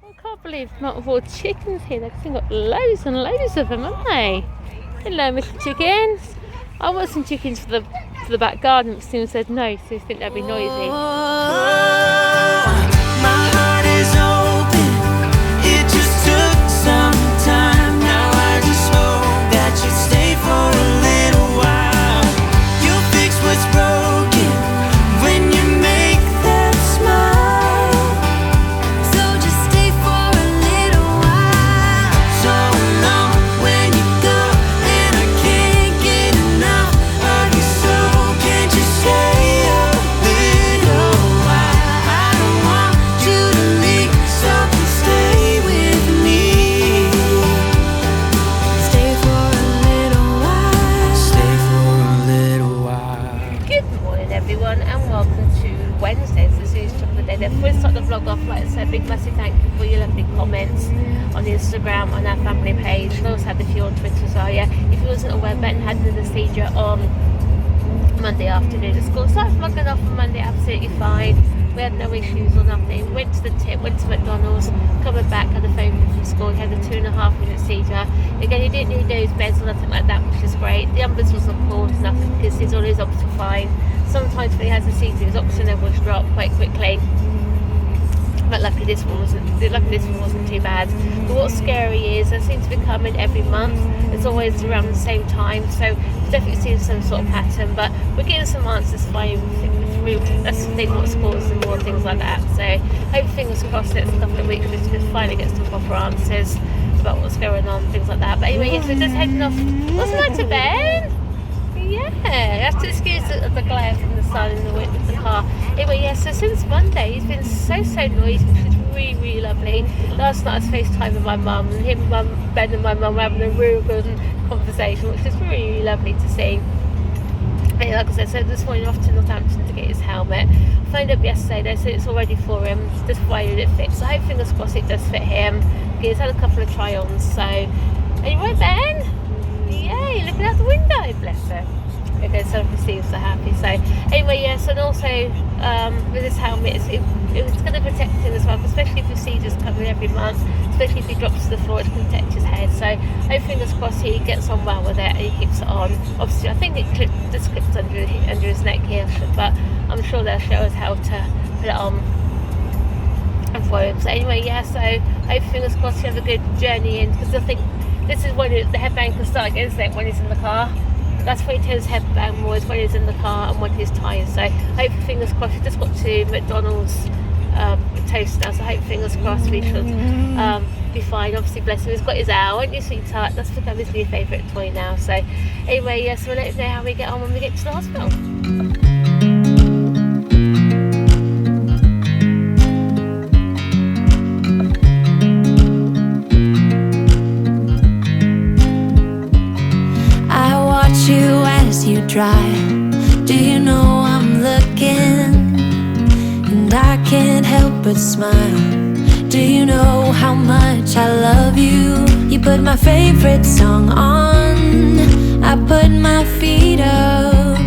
I can't believe not of all chickens here. They've got loads and loads of them, haven't they? Hello, Mr. Chickens. I want some chickens for the back garden, but Stephen said no, so I think that'd be noisy. My heart is open. It just took some time. Now I just hope that you stay for a little while. You'll fix what's broken when you make that smile. So just stay for a little while. So long when you go, and I can't get enough of you. So can't you stay a little while? I don't want you to leave, so please stay with me. Stay for a little while. Stay for a little while. Good morning, everyone, and welcome to Wednesday. So this is the day. Before we start the vlog off, like I said, big massive thank you for your lovely comments on Instagram, on our family page. I also had a few on Twitter as well. Yeah, if you wasn't aware, Ben had the seizure on Monday afternoon at school. Started vlogging off on Monday, absolutely fine. We had no issues or nothing. Went to the tip, went to McDonald's, coming back, had a phone call from school. He had a 2.5 minute seizure. Again, he didn't need those meds or nothing like that, which is great. The numbers wasn't pulled, nothing, because all his ops were fine. Sometimes when he has a seizure, his oxygen levels drop quite quickly. But luckily this one wasn't too bad. But what's scary is they seem to be coming every month. It's always around the same time, so we've definitely seen some sort of pattern. But we're getting some answers fine. That's the thing, what's causing more things like that. So hope, fingers crossed, next couple of weeks we can finally get some proper answers about what's going on, things like that. But anyway, yes, we're just heading off. What's the matter, Ben? Yeah, I have to excuse the glare from the sun in the wind of the car. Anyway, yeah, so since Monday he's been so noisy, which is really lovely. Last night I was FaceTime with my mum, and him, mum, Ben and my mum were having a real good conversation, which is really lovely to see. And like I said, so this morning off to Northampton to get his helmet. I phoned up yesterday, they said it's all ready for him, just provided it fits. So I hope, fingers crossed, it does fit him. He's had a couple of try-ons, so... Are you right, Ben? Yeah, you're looking out the window, bless her. Okay, so he seems so happy. So anyway, yes, and also with this helmet, it's going to protect him as well, especially if the seizures coming every month, especially if he drops to the floor, it's going to protect his head. So hope, fingers crossed, he gets on well with it and he keeps it on. Obviously, I think this clips under his neck here, but I'm sure they'll show us how to put it on and for him. So anyway, yeah, so hope, fingers crossed, you have a good journey in, because I think this is when the headbang can start, isn't it, when he's in the car? That's when he turns headbang more, is when he's in the car and when he's tired. So hope, fingers crossed, we just got to McDonald's toast now, so hope, fingers crossed, we should be fine. Obviously, bless him, he's got his owl, aren't you, sweetheart? That's become his new favourite toy now. So anyway, yes, we'll let you know how we get on when we get to the hospital. You as you drive, do you know I'm looking? And I can't help but smile. Do you know how much I love you? You put my favorite song on, I put my feet up,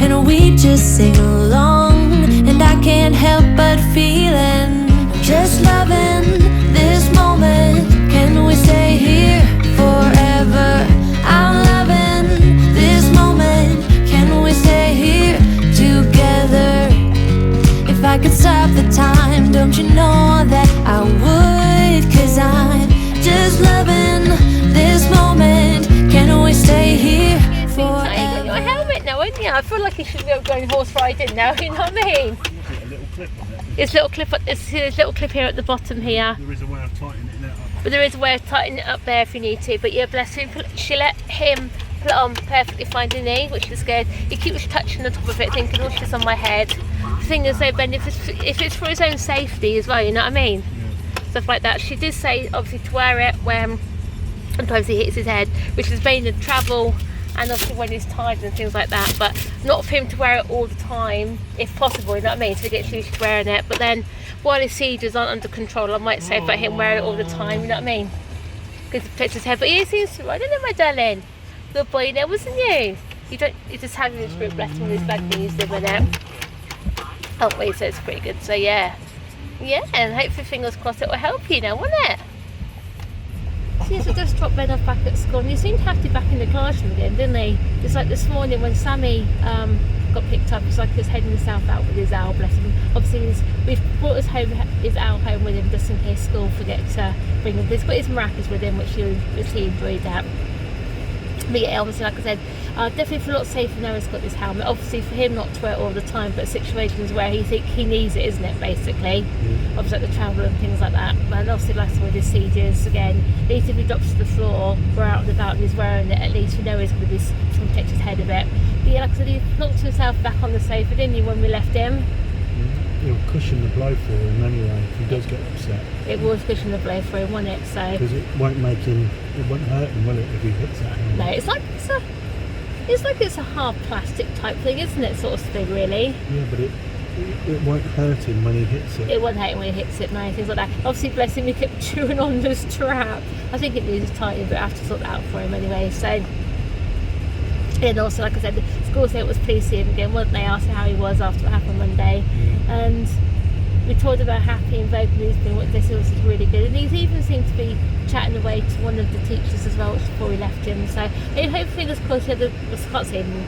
and we just sing along. And I can't help but feeling, just loving this moment. Can we stay here forever? I'm loving this moment. Can we stay here together? If I could stop the time, don't you know that I would? 'Cause I'm just loving this moment. Can we stay here forever? You got your helmet now, haven't you? I feel like you should be going horse riding now, you know what I mean? There's a little clip here at the bottom here. There is a way of tightening it up. But there is a way of tightening it up there if you need to. But yeah, bless him, she let him put it on perfectly fine, didn't he? Which is good. He keeps touching the top of it, thinking, oh, she's on my head. The thing is though, Ben, if it's for his own safety as well, you know what I mean? Yeah. Stuff like that. She did say, obviously, to wear it when sometimes he hits his head, which is mainly travel and obviously when he's tired and things like that, but not for him to wear it all the time, if possible, you know what I mean? So he gets used to wearing it. But then, while his seizures aren't under control, I might say about him wearing it all the time, you know what I mean? Because it protects his head. But he seems to, I don't know, my darling. Good boy there, wasn't you? You just having his group blessing with his bad knees living it. Oh wait, so it's pretty good. So yeah, Yeah, and hopefully, fingers crossed, it will help you now, won't it? Since we just dropped Ben off back at school, and you seem to have to be back in the classroom again, didn't they? It's like this morning when Sammy got picked up, it's like he was heading south out with his owl, bless him. Obviously, we've brought his owl home with him just in case school forget to bring him. He's got his maracas with him, which he enjoyed that. But yeah, obviously, like I said, definitely feel a lot safer now he's got this helmet. Obviously, for him not to wear it all the time, but situations where he thinks he needs it, isn't it, basically? Obviously, like the travel and things like that. But obviously, like with his seizures, again, at least if he drops to the floor, we're out and about and he's wearing it, at least we know he's going to protect his head a bit. But yeah, like I said, he knocked himself back on the sofa, didn't he, when we left him? It'll cushion the blow for him anyway if he does get upset. It will cushion the blow for him, won't it? So because it won't hurt him, will it, if he hits that helmet? No, it's like it's a hard plastic type thing, isn't it, sort of thing, really? Yeah, but it won't hurt him when he hits it. It won't hurt him when he hits it, no, things like that. Obviously, bless him, he kept chewing on this trap. I think it needs a tighten, but I have to sort that out for him anyway. So, and also, like I said, the school said it was pleased to see him again, wasn't they? Asked how he was after what happened Monday. And we talked about happy and vocally he's been, what this was really good. And he's even seemed to be chatting away to one of the teachers as well, which before we left him. So, I hope fingers crossed, I can't see him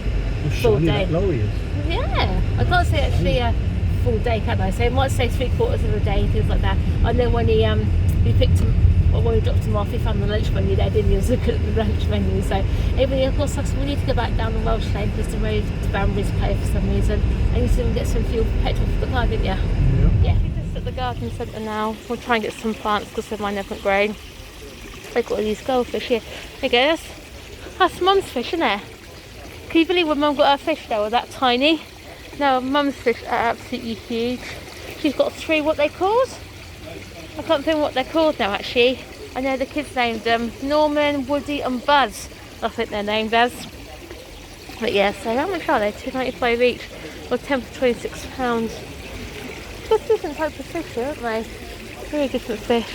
full day. That lorry is. Yeah, I can't say actually a full day, can I? So it might say 3/4 of a day, things like that. I know when we picked him, or when we dropped him off, he found the lunch menu there, didn't he? He was looking at the lunch menu. So anyway, of course, we need to go back down the Welsh Lane because the road to Banbury's closed for some reason. And you still get some petrol for the car, didn't you? Yeah. We're just at the garden centre now. We'll try and get some plants because mine haven't grown. They've got all these goldfish here. There you go. That's Mum's fish, isn't it? Can you believe when Mum got her fish though, were that tiny? No, Mum's fish are absolutely huge. She's got 3, what they called? I can't think what they're called now actually. I know the kids named them Norman, Woody and Buzz. I think they're named as. But yeah, so how much are they? £2.95 each, or 10 for £26. Just different types of fish, aren't they? Very different fish.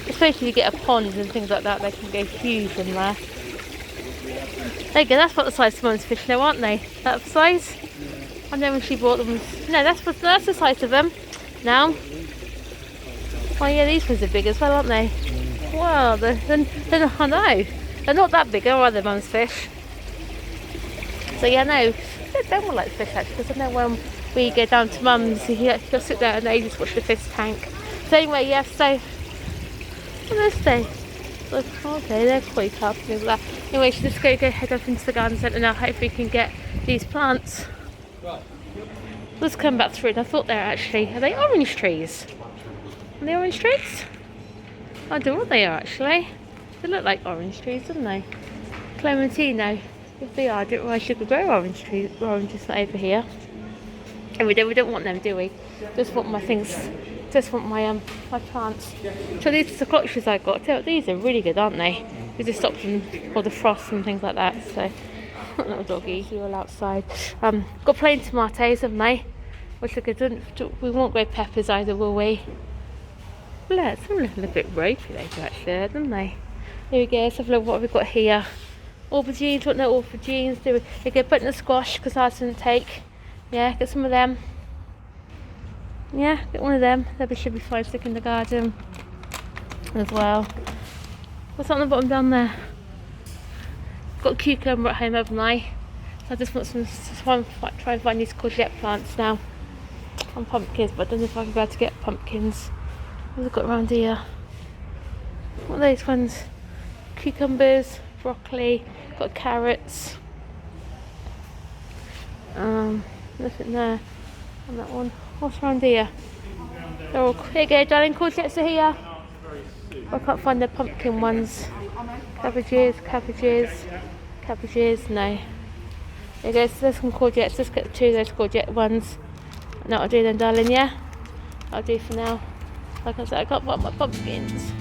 Especially if you get a pond and things like that, they can go huge in there. There you go, that's what the size of Mum's fish now, aren't they? That size? I know when she bought them. No, that's the size of them now. Oh yeah, these ones are big as well, aren't they? Wow, I know. They're not that big, are they, Mum's fish? So yeah, no, they more like fish actually, because I know when we go down to Mum's, you'll sit there and they just watch the fish tank. So anyway, yeah, so what did I say? Okay, they're quite up and that. Anyway, should just go head up into the garden centre now. Hopefully we can get these plants. Let's come back through. And I thought they're actually, are they orange trees? Are they orange trees? I don't know what they are actually. They look like orange trees, don't they? Clementino. If they are, I didn't realise you could grow orange trees. Oranges over here. And we don't want them, do we? Just want my things. Just want my plants. So these are the cloches I got. These are really good, aren't they? We just stopped them for the frost and things like that. So little doggies, we're all outside. Got plain tomatoes, haven't they? Which are good. We won't grow peppers either, will we? Look, some look a little bit ropey later actually, don't they? Here we go. Let's have a look what we've got here. Aubergines. What no aubergines? Do we get button squash because ours didn't take. Yeah, get some of them. Yeah, get one of them. They should be fine. Stick in the garden as well. What's on the bottom down there? Got a cucumber at home, haven't I? So I just want to try and find these courgette plants now. And pumpkins, but I don't know if I can be able to get pumpkins. What have I got around here? What are those ones? Cucumbers, broccoli, got carrots. Nothing there on that one. What's around here? They're all, here you go, darling, courgettes are here. I can't find the pumpkin ones. Cabbages, no. There you go, so there's some courgettes. Let's get 2 of those courgette ones. And that'll do then, darling, yeah? That'll do for now. Like I said, I can't find my pumpkins.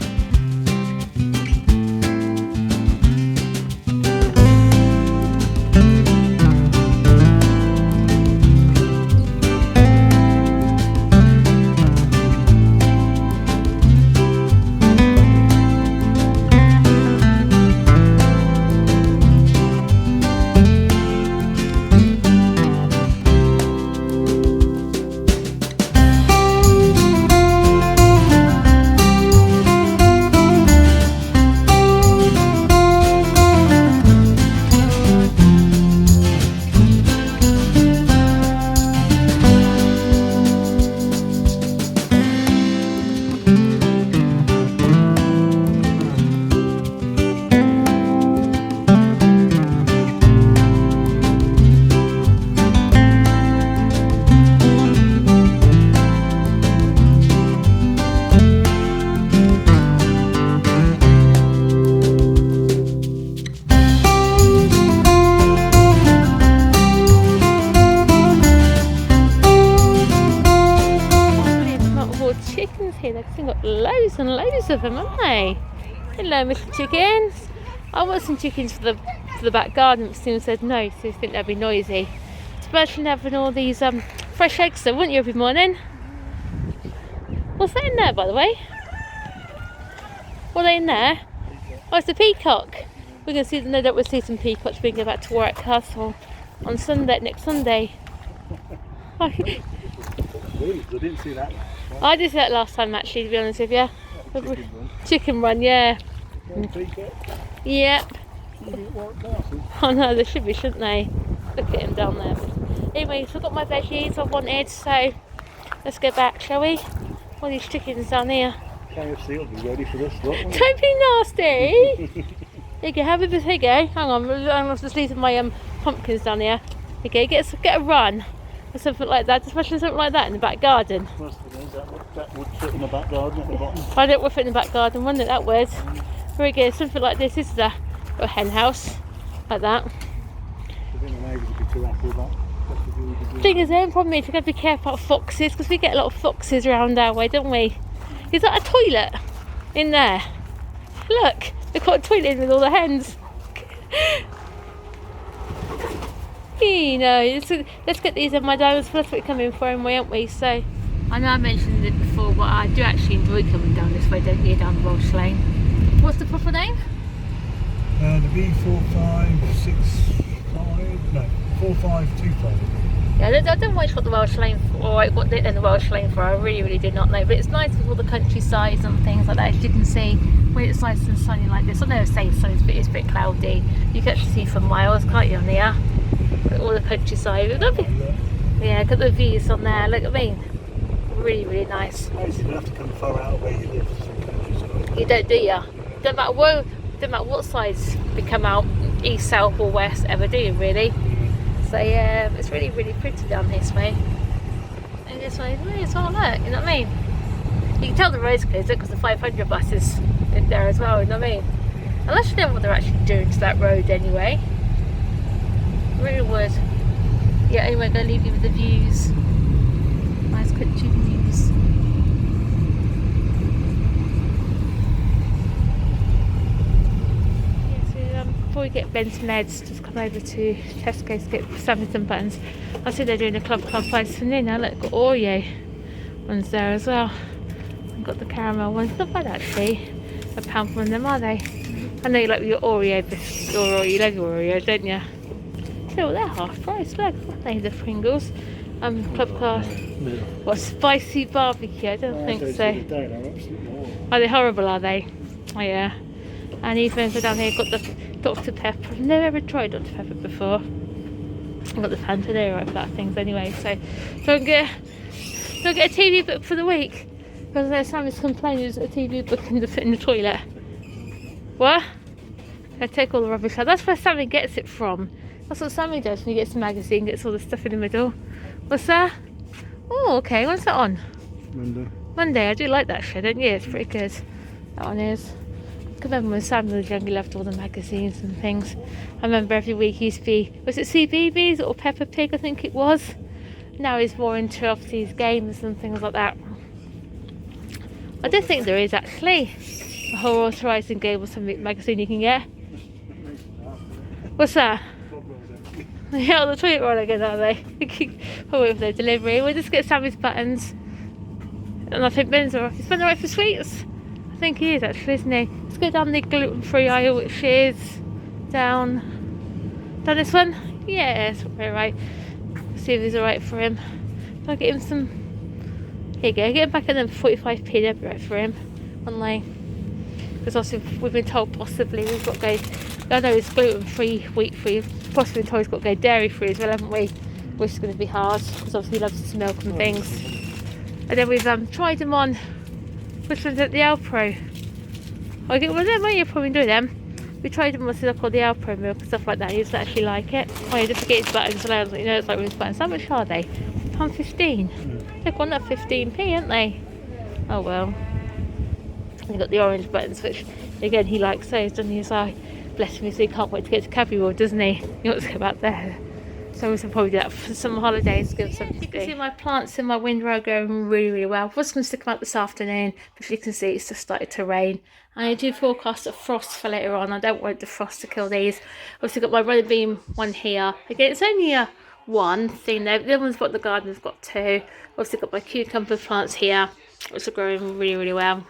got loads and loads of them, haven't they? Hello, Mr. Chickens. I want some chickens for the back garden, but Stephen said no, so he think they'd be noisy. Imagine having all these fresh eggs though, wouldn't you, every morning? What's that in there, by the way? What are they in there? Oh, it's a peacock. We're going to see, no doubt we'll see some peacocks when we go back to Warwick Castle on Sunday, next Sunday. Really? I didn't see that. I did see that last time, actually, to be honest with you. Chicken run, yeah. Yep. Oh no, they should be, shouldn't they? Look at him down there. Anyway, so I've got my veggies I wanted, so let's go back, shall we? All these chickens down here. KFC will be ready for this lot. Don't be nasty! There you go, have a bit, here you go. Hang on, I'm just leaving my pumpkins down here. There you go, get a run. Or something like that, especially something like that in the back garden. That would fit in the back garden at the bottom. I don't want it in the back garden, wouldn't it? That would. Very good, something like this. This is a hen house, like that. I think the neighbours would be too happy with that. Thing is, the only problem is we've got to be careful about foxes, because we get a lot of foxes around our way, don't we? Is that a toilet in there? Look, they've got a toilet in with all the hens. You know, let's get these in my diamonds first. We're coming for anyway, aren't we? So, I know I mentioned it before, but I do actually enjoy coming down this way, don't you, down the Welsh Lane. What's the proper name? The B4565, no, 4525. Yeah, I don't know what it's got the Welsh Lane for, or what they in the Welsh Lane for. I really do not know, but it's nice with all the countrysides and things like that. As you can see, when it's nice and sunny like this, I know it's sunny, but it's a bit cloudy. You can actually see for miles, can't you, on here? All the countryside. Yeah, look at the views on there. Look at me. Really nice. You don't have to come far out of where you live. You don't, do you? Don't matter what sides we come out, east, south, or west, ever, do you? Really? So yeah, it's really pretty down this way. And this way, it's all look. You know what I mean? You can tell the road's closed because the 500 bus is in there as well. You know what I mean? Unless you know what they're actually doing to that road anyway. Really would. Yeah, anyway, I'm going to leave you with the views. Nice country views. Yeah, so before we get Ben's meds, just come over to Tesco's to get Stephenson buttons. I see they're doing a club price for dinner. Look, got Oreo ones there as well. I've got the caramel ones. Not bad actually. £1 for them, are they? I know you like your Oreo biscuits, or you love your Oreo, don't you? Oh, they're half price, look, aren't they, the Pringles? Club car. What, spicy barbecue? I don't think so. Are they horrible, are they? Oh yeah. And even for down here, got the Dr. Pepper. I've never tried Dr. Pepper before. I've got the Fanta, they're right for that things anyway. So don't get a TV book for the week. Because there's Sammy's complaining there's a TV book in the toilet. What? I take all the rubbish out. That's where Sammy gets it from. That's what Sammy does when he gets the magazine, gets all the stuff in the middle. What's that? Oh, okay. When's that on? Monday. I do like that show, don't you? It's pretty good. That one is. I can remember when Sam was young, he loved all the magazines and things. I remember every week he used to be, was it CBeebies or Peppa Pig, I think it was. Now he's more into obviously his games and things like that. I do think there is actually a Horse Rising game or something magazine you can get. What's that? Yeah, the toilet roll again, are they? Probably with their delivery. We'll just get Sammy's buttons. And I think Ben's alright. Is Ben alright for sweets? I think he is actually, isn't he? Let's go down the gluten-free aisle, which is down this one? Yeah, it's probably right. See if he's alright for him. If I get him some... Here you go, get him back at them 45p, that'd be right for him. Online. Because also we've been told possibly we've got to go... I know it's gluten-free, wheat-free, possibly been told he's got to go dairy-free as well, haven't we? Which is going to be hard, because obviously he loves his milk and things. And then we've tried them on, which one's at the Alpro? I get one of them, won't you? Probably do them. We tried them on stuff called the Alpro milk and stuff like that, he used to actually like it. Oh, you just forget his buttons, and I was like, you know, it's like with his buttons. How much are they? £1.15. They've gone up 15p, haven't they? Oh well. You've got the orange buttons, which again he likes those, doesn't he? So bless him, so he can't wait to get to Cabbie World, doesn't he? He wants to go back there. So we should probably do that for summer holidays. Give some. You can see my plants in my windrow are going really, really well. I was going to stick them out this afternoon, but as you can see, it's just started to rain. And I do forecast a frost for later on. I don't want the frost to kill these. Obviously got my running beam one here. Again, it's only a one thing there. The other one's got the garden's got two. Obviously got my cucumber plants here, which are growing really, really well.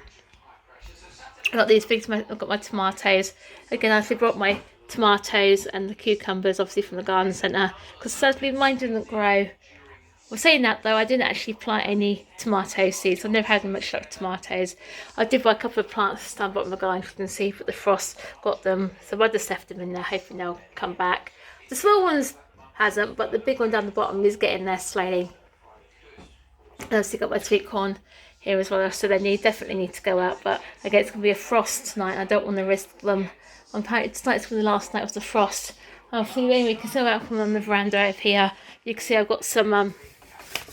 I've got these big, I've got my tomatoes. Again, I actually brought my tomatoes and the cucumbers obviously from the garden centre, because sadly mine didn't grow. Well, saying that though, I didn't actually plant any tomato seeds. I've never had much luck with tomatoes. I did buy a couple of plants to stand bottom of the garden, you can see, but the frost got them, so I just left them in there hoping they'll come back. The small ones hasn't, but the big one down the bottom is getting there slowly. I also got my sweet corn here as well, so they definitely need to go out, but again it's going to be a frost tonight and I don't want to risk them. Tonight's going to be the last night of the frost. Anyway, you can see out from on the veranda over here. You can see I've got some, you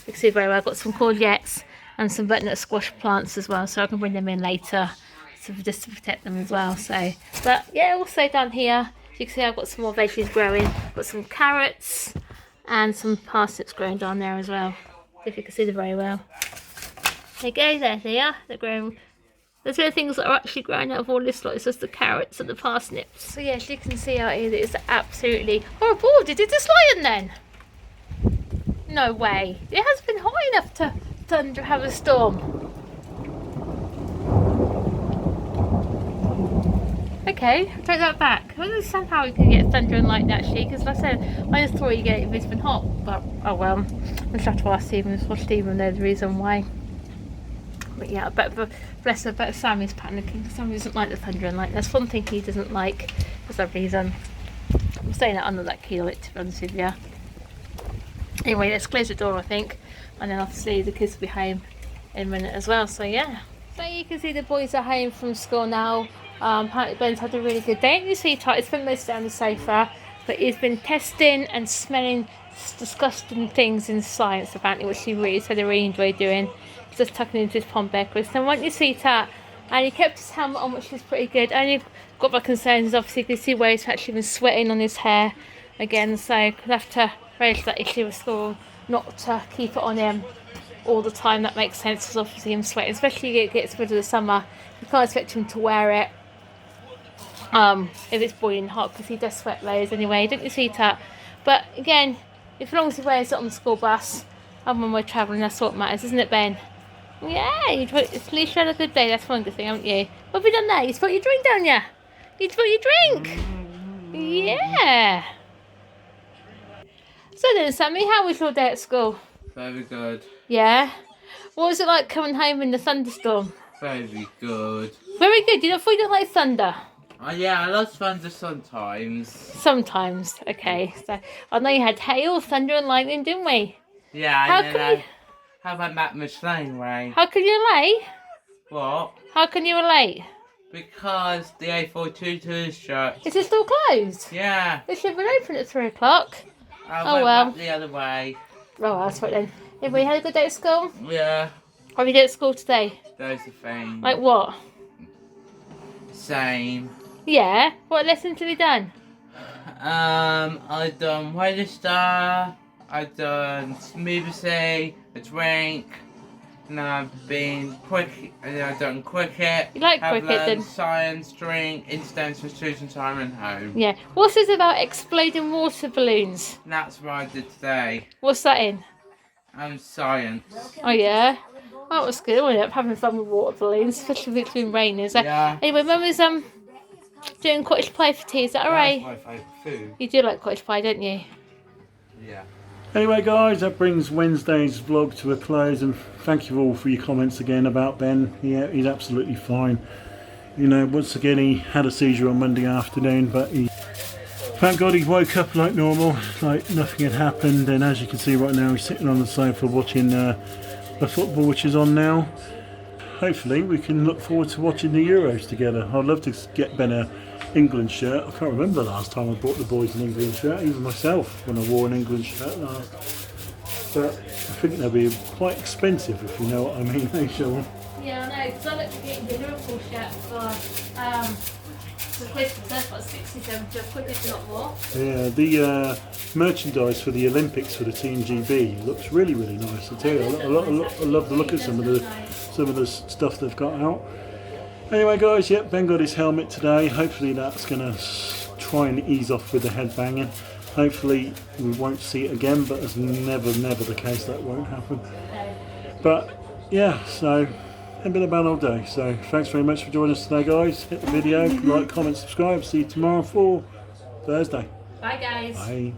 can see very well, I've got some courgettes and some butternut squash plants as well, so I can bring them in later, so just to protect them as well. So, but yeah, also down here, you can see I've got some more veggies growing. I've got some carrots and some parsnips growing down there as well. If you can see them very well. There you go, there they are. They're growing. There's no things that are actually growing out of all this lot. It's just the carrots and the parsnips. So yes, you can see out here that it's absolutely horrible. Did it just lion then? No way. It has been high enough to thunder have a storm. Okay, take that back. I don't understand how we can get thunder and lightning actually, because like I said, I just thought you get it if it's been hot. But oh well, I'm just have to ask Stephen, or Stephen knows the reason why. But yeah, bless her, but Sammy's panicking. Sammy doesn't like the thunder and lightning. That's one thing he doesn't like for some reason. I'm saying that under that key on it, to be honest with you. Anyway, let's close the door, I think, and then obviously the kids will be home in a minute as well. So yeah. So you can see the boys are home from school now. Apparently Ben's had a really good day. You see, he's been most down the sofa, but he's been testing and smelling disgusting things in science apparently, which he really said he really enjoyed doing. Just tucking into his pom beckers. And once you see that, and he kept his helmet on, which is pretty good. Only got my concerns, obviously you can see where he's actually been sweating on his hair again, so I could have to raise that issue with school not to keep it on him all the time. That makes sense, because obviously him sweating, especially if it gets rid of the summer, you can't expect him to wear it if it's boiling hot, because he does sweat loads anyway, don't you see that? But again, as long as he wears it on the school bus and when we're travelling, that's what matters, isn't it, Ben? Yeah, at least you had a good day. That's one good thing, haven't you? What have you done there? You put your drink down, yeah? You put your drink? Yeah. So then, Sammy, how was your day at school? Very good. Yeah? What was it like coming home in the thunderstorm? Very good. Very good. You don't like thunder? Oh yeah, I love thunder sometimes. Sometimes. Okay. So I know you had hail, thunder and lightning, didn't we? Yeah, how about that Michelin way? How can you relate? What? How can you relate? Because the A422 is shut. Is it still closed? Yeah. It should have been open at 3 o'clock. I went back the other way. Oh, that's right then. Everybody had a good day at school? Yeah. What have you done at school today? Those are things. Like what? Same. Yeah? What lessons have you done? I've done register, I've done smoothie, a drink, and I've been I've done cricket. You like cricket then? Science, drink, incident, substitution time and home. Yeah. What's this about exploding water balloons? That's what I did today. What's that in? Science. Oh yeah? Oh, that was good. We ended up having fun with water balloons, especially if it's been raining. So Yeah. anyway, Mum was doing cottage pie for tea. Is that alright? That's my favourite food. You do like cottage pie, don't you? Yeah. Anyway guys, that brings Wednesday's vlog to a close, and thank you all for your comments again about Ben. Yeah, he's absolutely fine. You know, once again he had a seizure on Monday afternoon, but thank God he woke up like normal, like nothing had happened. And as you can see right now, he's sitting on the sofa watching the football which is on now. Hopefully we can look forward to watching the Euros together. I'd love to get Ben a England shirt. I can't remember the last time I bought the boys an England shirt, even myself when I wore an England shirt last. But I think they'll be quite expensive, if you know what I mean, eh, Cheryl? Yeah, I know, because I looked at getting the Liverpool shirt for for Christmas. That's what 60-70 quid, if not more. Yeah, the merchandise for the Olympics for the Team GB looks really, really nice. I tell you, I love the look of some of the stuff they've got out. Anyway, guys, yep, Ben got his helmet today. Hopefully, that's gonna try and ease off with the head banging. Hopefully, we won't see it again, but it's never the case that won't happen. But yeah, so it's been a bad old day. So thanks very much for joining us today, guys. Hit the video, like, comment, subscribe. See you tomorrow for Thursday. Bye, guys. Bye.